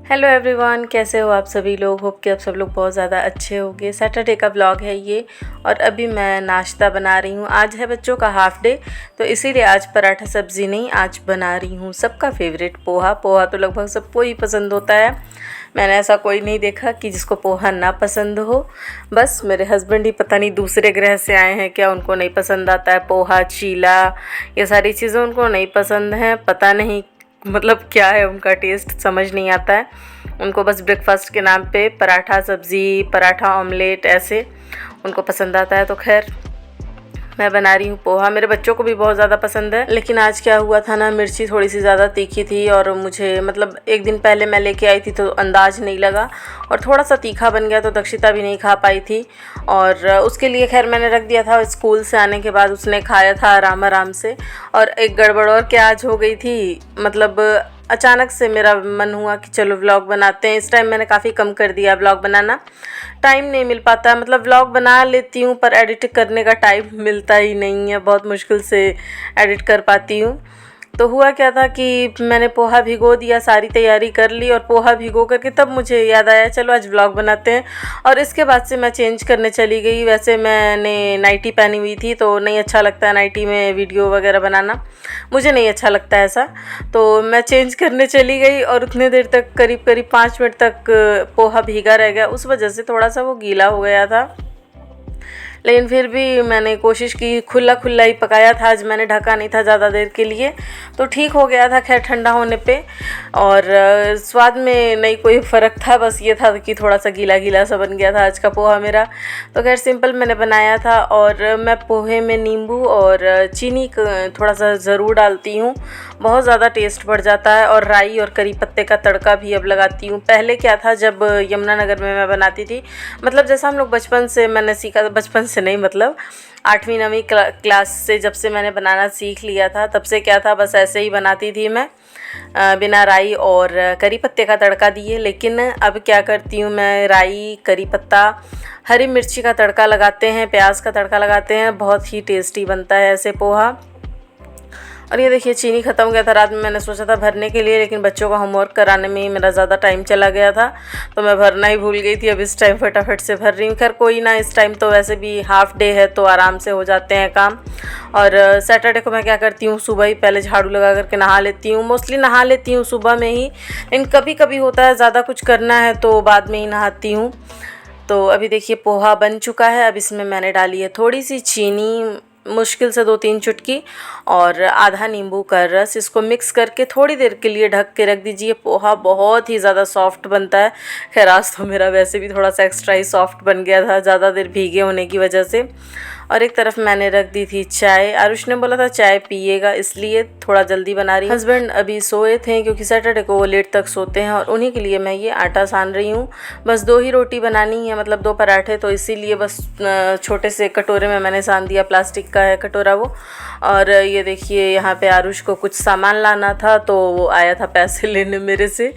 Hello everyone, कैसे हो आप सभी लोग। होप कि आप सब लोग बहुत ज़्यादा अच्छे होंगे। सैटरडे का व्लॉग है ये और अभी मैं नाश्ता बना रही हूँ। आज है बच्चों का हाफ डे, तो इसीलिए आज पराठा सब्ज़ी नहीं, आज बना रही हूँ सबका फेवरेट पोहा। पोहा तो लगभग सबको ही पसंद होता है। मैंने ऐसा कोई नहीं देखा कि जिसको पोहा ना पसंद हो। बस मेरे हस्बैंड ही पता नहीं दूसरे ग्रह से आए हैं क्या, उनको नहीं पसंद आता है पोहा, चीला, ये सारी चीज़ें उनको नहीं पसंद हैं। पता नहीं मतलब क्या है, उनका टेस्ट समझ नहीं आता है। उनको बस ब्रेकफास्ट के नाम पे पराठा सब्ज़ी, पराठा ऑमलेट ऐसे उनको पसंद आता है। तो खैर मैं बना रही हूँ पोहा। मेरे बच्चों को भी बहुत ज़्यादा पसंद है, लेकिन आज क्या हुआ था ना, मिर्ची थोड़ी सी ज़्यादा तीखी थी और मुझे मतलब एक दिन पहले मैं लेके आई थी तो अंदाज़ नहीं लगा और थोड़ा सा तीखा बन गया, तो दक्षिता भी नहीं खा पाई थी। और उसके लिए खैर मैंने रख दिया था। स्कूल से आने के बाद उसने खाया था आराम आराम से। और एक गड़बड़ और क्या आज हो गई थी, मतलब अचानक से मेरा मन हुआ कि चलो व्लॉग बनाते हैं। इस टाइम मैंने काफ़ी कम कर दिया व्लॉग बनाना, टाइम नहीं मिल पाता। मतलब व्लॉग बना लेती हूँ पर एडिट करने का टाइम मिलता ही नहीं है, बहुत मुश्किल से एडिट कर पाती हूँ। तो हुआ क्या था कि मैंने पोहा भिगो दिया, सारी तैयारी कर ली और पोहा भिगो करके तब मुझे याद आया चलो आज व्लॉग बनाते हैं। और इसके बाद से मैं चेंज करने चली गई। वैसे मैंने नाइटी पहनी हुई थी तो नहीं अच्छा लगता है नाइटी में वीडियो वगैरह बनाना, मुझे नहीं अच्छा लगता है ऐसा। तो मैं चेंज करने चली गई और उतने देर तक करीब करीब 5 मिनट तक पोहा भीगा रह गया। उस वजह से थोड़ा सा वो गीला हो गया था, लेकिन फिर भी मैंने कोशिश की, खुला खुला ही पकाया था आज, मैंने ढका नहीं था ज़्यादा देर के लिए, तो ठीक हो गया था खैर ठंडा होने पे। और स्वाद में नहीं कोई फ़र्क था, बस ये था कि थोड़ा सा गीला गीला सा बन गया था आज का पोहा मेरा। तो खैर सिंपल मैंने बनाया था। और मैं पोहे में नींबू और चीनी थोड़ा सा ज़रूर डालती हूँ, बहुत ज़्यादा टेस्ट बढ़ जाता है। और राई और करी पत्ते का तड़का भी अब लगाती हूँ। पहले क्या था, जब यमुनानगर में मैं बनाती थी, मतलब जैसा हम लोग बचपन से मैंने सीखा, बचपन से नहीं मतलब 8वीं 9वीं क्लास से जब से मैंने बनाना सीख लिया था, तब से क्या था बस ऐसे ही बनाती थी मैं, बिना राई और करी पत्ते का तड़का दिए। लेकिन अब क्या करती हूँ मैं, राई, करी पत्ता, हरी मिर्ची का तड़का लगाते हैं, प्याज का तड़का लगाते हैं, बहुत ही टेस्टी बनता है ऐसे पोहा। और ये देखिए चीनी ख़त्म हो गया था रात में, मैंने सोचा था भरने के लिए, लेकिन बच्चों का होमवर्क कराने में ही मेरा ज़्यादा टाइम चला गया था तो मैं भरना ही भूल गई थी। अब इस टाइम फटाफट से भर रही हूँ। खैर कोई ना, इस टाइम तो वैसे भी हाफ़ डे है तो आराम से हो जाते हैं काम। और सैटरडे को मैं क्या करती हूँ, सुबह ही पहले झाड़ू लगा करके नहा लेती हूँ। मोस्टली नहा लेती हूँ सुबह में ही, लेकिन कभी कभी होता है ज़्यादा कुछ करना है तो बाद में ही नहाती हूँ। तो अभी देखिए पोहा बन चुका है। अब इसमें मैंने डाली है थोड़ी सी चीनी, मुश्किल से 2-3 चुटकी, और आधा नींबू का रस। इसको मिक्स करके थोड़ी देर के लिए ढक के रख दीजिए। पोहा बहुत ही ज़्यादा सॉफ्ट बनता है। खैर आज तो मेरा वैसे भी थोड़ा सा एक्स्ट्रा ही सॉफ्ट बन गया था ज़्यादा देर भीगे होने की वजह से। और एक तरफ मैंने रख दी थी चाय। आरुष ने बोला था चाय पिएगा, इसलिए थोड़ा जल्दी बना रही हूँ। हस्बैंड अभी सोए थे क्योंकि सैटरडे को वो लेट तक सोते हैं, और उन्हीं के लिए मैं ये आटा सान रही हूँ। बस 2 ही रोटी बनानी है, मतलब 2 पराठे, तो इसीलिए बस छोटे से कटोरे में मैंने सान दिया, प्लास्टिक का है कटोरा वो। और ये देखिए यहाँ पे आरुष को कुछ सामान लाना था तो वो आया था पैसे लेने मेरे से।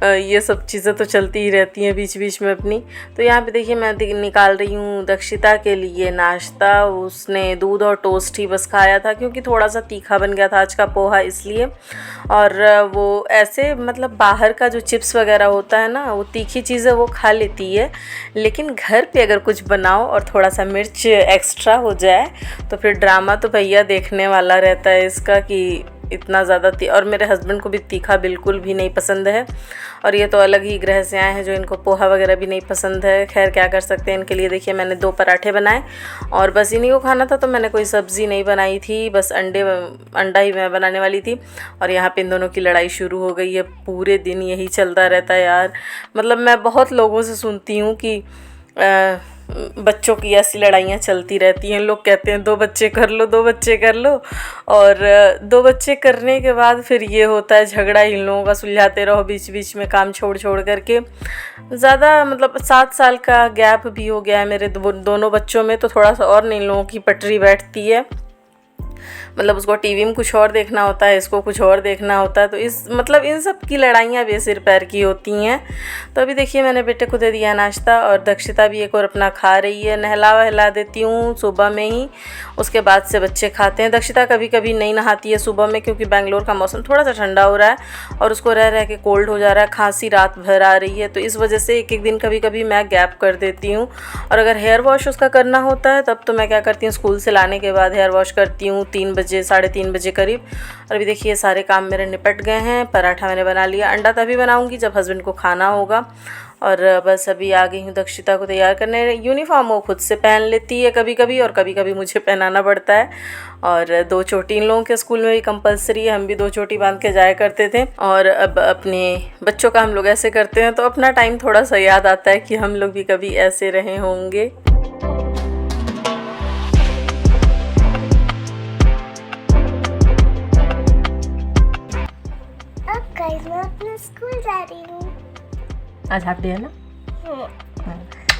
ये सब चीज़ें तो चलती ही रहती हैं बीच बीच में अपनी। तो यहाँ पे देखिए मैं निकाल रही हूँ दक्षिता के लिए नाश्ता। उसने दूध और टोस्ट ही बस खाया था क्योंकि थोड़ा सा तीखा बन गया था आज का पोहा, इसलिए। और वो ऐसे मतलब बाहर का जो चिप्स वगैरह होता है ना, वो तीखी चीज़ें वो खा लेती है, लेकिन घर पे अगर कुछ बनाओ और थोड़ा सा मिर्च एक्स्ट्रा हो जाए तो फिर ड्रामा तो भैया देखने वाला रहता है इसका कि इतना ज़्यादा और मेरे हस्बैंड को भी तीखा बिल्कुल भी नहीं पसंद है। और ये तो अलग ही ग्रह से आए हैं जो इनको पोहा वगैरह भी नहीं पसंद है। खैर क्या कर सकते हैं, इनके लिए देखिए मैंने 2 पराठे बनाए और बस इन्हीं को खाना था, तो मैंने कोई सब्ज़ी नहीं बनाई थी, बस अंडा ही मैं बनाने वाली थी। और यहाँ पे इन दोनों की लड़ाई शुरू हो गई है। पूरे दिन यही चलता रहता है यार। मतलब मैं बहुत लोगों से सुनती हूँ कि बच्चों की ऐसी लड़ाइयाँ चलती रहती हैं। लोग कहते हैं 2 बच्चे कर लो, 2 बच्चे कर लो, और 2 बच्चे करने के बाद फिर ये होता है झगड़ा इन लोगों का, सुलझाते रहो बीच बीच में काम छोड़ छोड़ करके। ज़्यादा मतलब 7 साल का गैप भी हो गया है मेरे दोनों बच्चों में, तो थोड़ा सा और इन लोगों की पटरी बैठती है। मतलब उसको टीवी में कुछ और देखना होता है, इसको कुछ और देखना होता है। तो इस मतलब इन सब की लड़ाइयाँ बेसिर पैर की होती हैं। तो अभी देखिए मैंने बेटे को दे दिया नाश्ता और दक्षिता भी एक और अपना खा रही है। नहला वहला देती हूँ सुबह में ही, उसके बाद से बच्चे खाते हैं। दक्षिता कभी कभी नहीं नहाती है सुबह में, क्योंकि बेंगलोर का मौसम थोड़ा सा ठंडा हो रहा है और उसको रह रह के कोल्ड हो जा रहा है, खांसी रात भर आ रही है। तो इस वजह से एक एक दिन कभी कभी मैं गैप कर देती हूँ। और अगर हेयर वॉश उसका करना होता है तब तो मैं क्या करती हूँ, स्कूल से लाने के बाद हेयर वॉश करती हूँ 3 बजे 3:30 बजे करीब। और अभी देखिए सारे काम मेरे निपट गए हैं। पराठा मैंने बना लिया, अंडा तभी बनाऊँगी जब हस्बैंड को खाना होगा। और बस अभी आ गई हूँ दक्षिता को तैयार करने। यूनिफॉर्म वो खुद से पहन लेती है कभी कभी, और कभी कभी मुझे पहनाना पड़ता है। और 2 चोटी इन लोगों के स्कूल में भी कंपलसरी है, हम भी 2 चोटी बांध के जाया करते थे। और अब अपने बच्चों का हम लोग ऐसे करते हैं तो अपना टाइम थोड़ा सा याद आता है कि हम लोग भी कभी ऐसे रहे होंगे। मैं अपने स्कूल जा रही हूँ। आज हाफ डे है ना?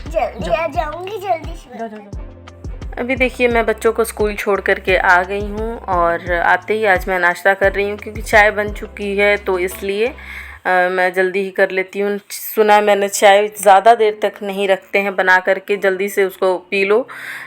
जल्दी आ जाऊंगी, जल्दी से। अभी देखिए मैं बच्चों को स्कूल छोड़ करके आ गई हूँ और आते ही आज मैं नाश्ता कर रही हूँ, क्योंकि चाय बन चुकी है तो इसलिए मैं जल्दी ही कर लेती हूँ। सुना मैंने चाय ज़्यादा देर तक नहीं रखते हैं बना करके, जल्दी से उसको पी लो,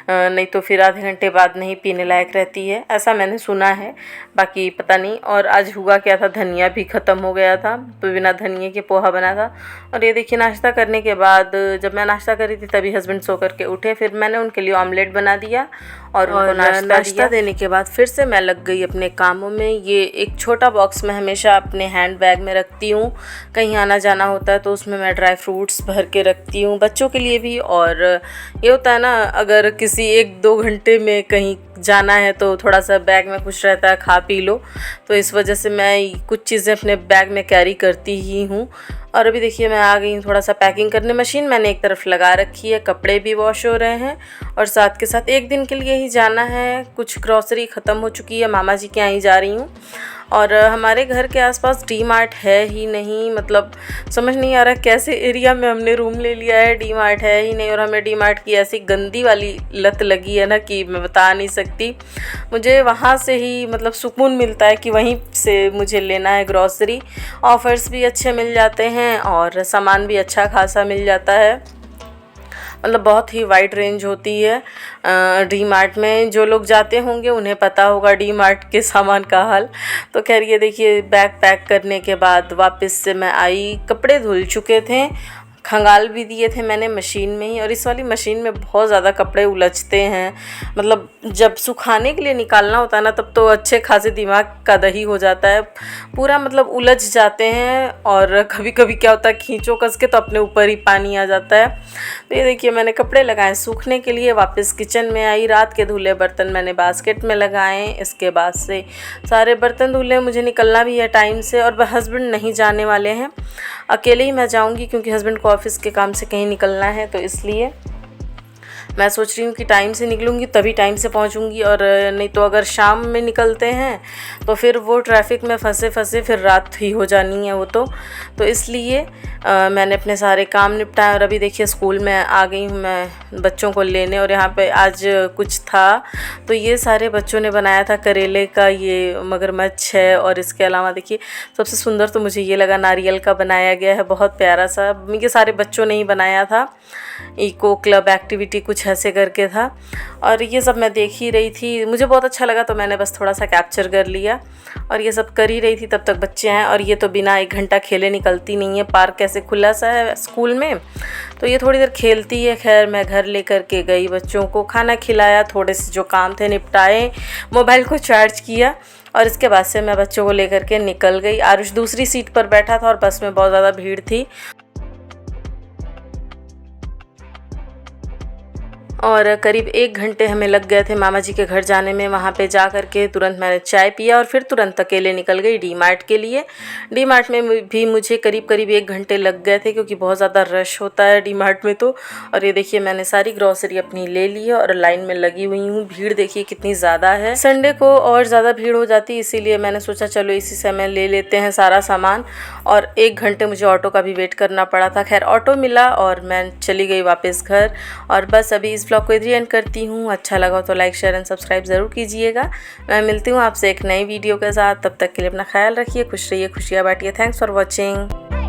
नहीं तो फिर आधे घंटे बाद नहीं पीने लायक रहती है, ऐसा मैंने सुना है, बाकी पता नहीं। और आज हुआ क्या था, धनिया भी ख़त्म हो गया था तो बिना धनिए के पोहा बना था। और ये देखिए नाश्ता करने के बाद, जब मैं नाश्ता कर रही थी तभी हस्बैंड सो करके उठे, फिर मैंने उनके लिए ऑमलेट बना दिया और उनको नाश्ता देने के बाद फिर से मैं लग गई अपने कामों में। ये एक छोटा बॉक्स मैं हमेशा अपने हैंड बैग में रखती हूँ, कहीं आना जाना होता है तो उसमें मैं ड्राई फ्रूट्स भर के रखती हूँ बच्चों के लिए भी। और ये होता है ना, अगर किसी 1-2 घंटे में कहीं जाना है तो थोड़ा सा बैग में कुछ रहता है, खा पी लो, तो इस वजह से मैं कुछ चीज़ें अपने बैग में कैरी करती ही हूँ। और अभी देखिए मैं आ गई हूँ थोड़ा सा पैकिंग करने। मशीन मैंने एक तरफ लगा रखी है, कपड़े भी वॉश हो रहे हैं और साथ के साथ एक दिन के लिए ही जाना है, कुछ ग्रॉसरी ख़त्म हो चुकी है, मामा जी के यहाँ ही जा रही हूँ। और हमारे घर के आसपास डी मार्ट है ही नहीं, मतलब समझ नहीं आ रहा कैसे एरिया में हमने रूम ले लिया है, डी मार्ट है ही नहीं। और हमें डी मार्ट की ऐसी गंदी वाली लत लगी है ना कि मैं बता नहीं सकती। मुझे वहाँ से ही मतलब सुकून मिलता है कि वहीं से मुझे लेना है ग्रॉसरी। ऑफ़र्स भी अच्छे मिल जाते हैं और सामान भी अच्छा खासा मिल जाता है, मतलब बहुत ही वाइड रेंज होती है डी मार्ट में। जो लोग जाते होंगे उन्हें पता होगा डी मार्ट के सामान का हाल। तो खैर ये देखिए बैग पैक करने के बाद वापस से मैं आई, कपड़े धुल चुके थे, खंगाल भी दिए थे मैंने मशीन में ही। और इस वाली मशीन में बहुत ज़्यादा कपड़े उलझते हैं, मतलब जब सुखाने के लिए निकालना होता है ना तब तो अच्छे खासे दिमाग का दही हो जाता है, पूरा मतलब उलझ जाते हैं। और कभी कभी क्या होता है, खींचो कस के तो अपने ऊपर ही पानी आ जाता है। तो ये देखिए मैंने कपड़े लगाए सूखने के लिए, वापस किचन में आई, रात के धुले बर्तन मैंने बास्केट में लगाए। इसके बाद से सारे बर्तन धुले, मुझे निकलना भी है टाइम से। और हस्बैंड नहीं जाने वाले हैं, अकेले ही मैं जाऊंगी, क्योंकि हस्बैंड को ऑफिस के काम से कहीं निकलना है, तो इसलिए मैं सोच रही हूँ कि टाइम से निकलूँगी तभी टाइम से पहुँचूँगी। और नहीं तो अगर शाम में निकलते हैं तो फिर वो ट्रैफिक में फंसे फिर रात ही हो जानी है वो तो इसलिए मैंने अपने सारे काम निपटाए। और अभी देखिए स्कूल में आ गई हूँ मैं बच्चों को लेने, और यहाँ पे आज कुछ था तो ये सारे बच्चों ने बनाया था करेले का ये मगरमच्छ है। और इसके अलावा देखिए सबसे सुंदर तो मुझे ये लगा, नारियल का बनाया गया है, बहुत प्यारा सा। ये सारे बच्चों ने ही बनाया था, इको क्लब एक्टिविटी कुछ ऐसे करके था। और ये सब मैं देख ही रही थी, मुझे बहुत अच्छा लगा तो मैंने बस थोड़ा सा कैप्चर कर लिया। और ये सब कर ही रही थी तब तक बच्चे हैं, और ये तो बिना 1 घंटा खेले निकलती नहीं है। पार्क कैसे खुला सा है स्कूल में, तो ये थोड़ी देर खेलती है। खैर मैं घर लेकर के गई, बच्चों को खाना खिलाया, थोड़े से जो काम थे निपटाए, मोबाइल को चार्ज किया, और इसके बाद से मैं बच्चों को लेकर के निकल गई। आरुष दूसरी सीट पर बैठा था और बस में बहुत ज़्यादा भीड़ थी, और करीब 1 घंटे हमें लग गए थे मामा जी के घर जाने में। वहाँ पे जा कर के तुरंत मैंने चाय पिया और फिर तुरंत अकेले निकल गई डी मार्ट के लिए। डी मार्ट में भी मुझे करीब 1 घंटे लग गए थे, क्योंकि बहुत ज़्यादा रश होता है डी मार्ट में तो। और ये देखिए मैंने सारी ग्रॉसरी अपनी ले ली है और लाइन में लगी हुई हूँ। भीड़ देखिए कितनी ज़्यादा है, संडे को और ज़्यादा भीड़ हो जाती है, इसीलिए मैंने सोचा चलो इसी समय ले लेते हैं सारा सामान। और 1 घंटे मुझे ऑटो का भी वेट करना पड़ा था। खैर ऑटो मिला और मैं चली गई वापस घर। और बस अभी इस व्लॉग को इधर ही एंड करती हूँ। अच्छा लगा तो लाइक शेयर एंड सब्सक्राइब ज़रूर कीजिएगा। मैं मिलती हूँ आपसे एक नई वीडियो के साथ। तब तक के लिए अपना ख्याल रखिए, खुश रहिए, खुशियाँ बांटिए। Thanks for watching.